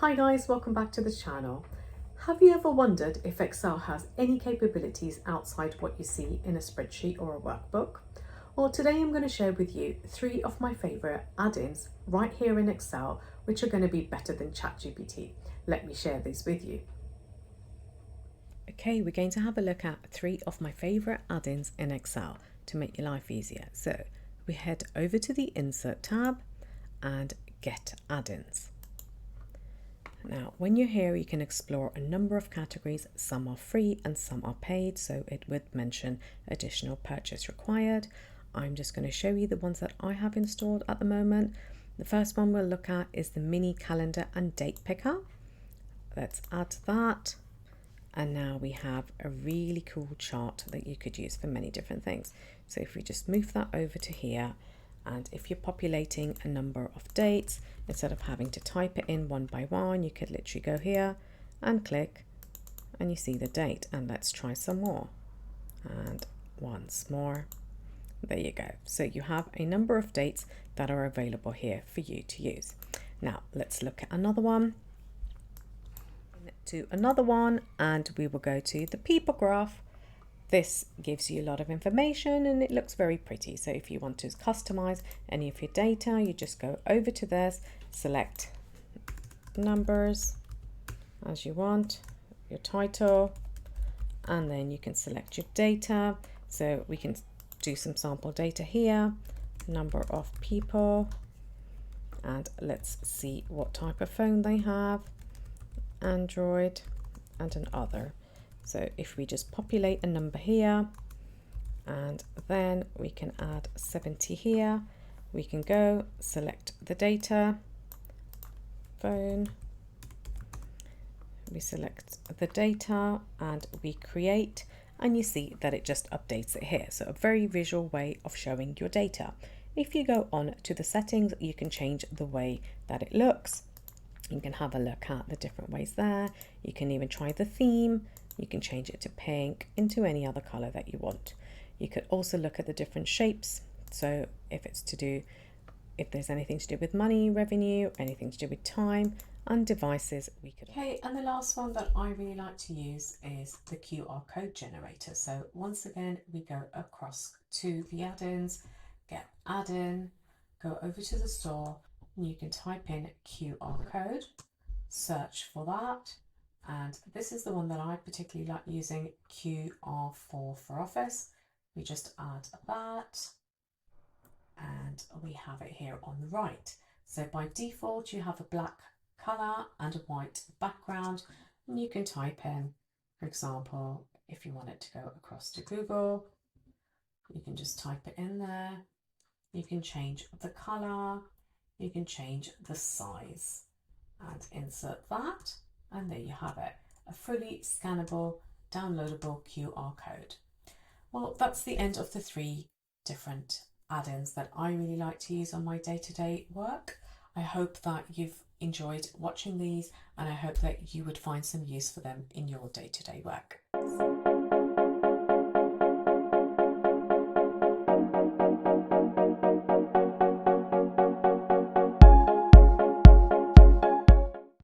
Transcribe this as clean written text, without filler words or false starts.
Hi guys, welcome back to the channel. Have you ever wondered if Excel has any capabilities outside what you see in a spreadsheet or a workbook? Well, today I'm going to share with you 3 of my favourite add-ins right here in Excel, which are going to be better than ChatGPT. Let me share these with you. Okay, we're going to have a look at 3 of my favourite add-ins in Excel to make your life easier. So we head over to the Insert tab and Get Add-ins. Now, when you're here, you can explore a number of categories. Some are free and some are paid, so it would mention additional purchase required. I'm just going to show you the ones that I have installed at the moment. The first one we'll look at is the mini calendar and date picker. Let's add that. And now we have a really cool chart that you could use for many different things. So if we just move that over to here, and if you're populating a number of dates, instead of having to type it in one by one, you could literally go here and click and you see the date. And let's try some more. And once more. There you go. So you have a number of dates that are available here for you to use. Now let's look at another one. And we will go to the people graph. This gives you a lot of information and it looks very pretty. So if you want to customize any of your data, you just go over to this, select numbers as you want, your title, and then you can select your data. So we can do some sample data here, number of people, and let's see what type of phone they have, Android and an other. So if we just populate a number here, and then we can add 70 here, we can go select the data, phone, we select the data and we create, and you see that it just updates it here. So a very visual way of showing your data. If you go on to the settings, you can change the way that it looks. You can have a look at the different ways there. You can even try the theme. You can change it to pink, into any other color that you want. You could also look at the different shapes. So if there's anything to do with money, revenue, anything to do with time and devices, we could. Okay, and the last one that I really like to use is the QR code generator. So once again, we go across to the add-ins, get add-in, go over to the store, and you can type in QR code, search for that. And this is the one that I particularly like using, QR4 for Office. We just add that and we have it here on the right. So by default, you have a black color and a white background, and you can type in, for example, if you want it to go across to Google, you can just type it in there. You can change the color, you can change the size and insert that. And there you have it, a fully scannable, downloadable QR code. Well, that's the end of the 3 different add-ins that I really like to use on my day-to-day work. I hope that you've enjoyed watching these, and I hope that you would find some use for them in your day-to-day work.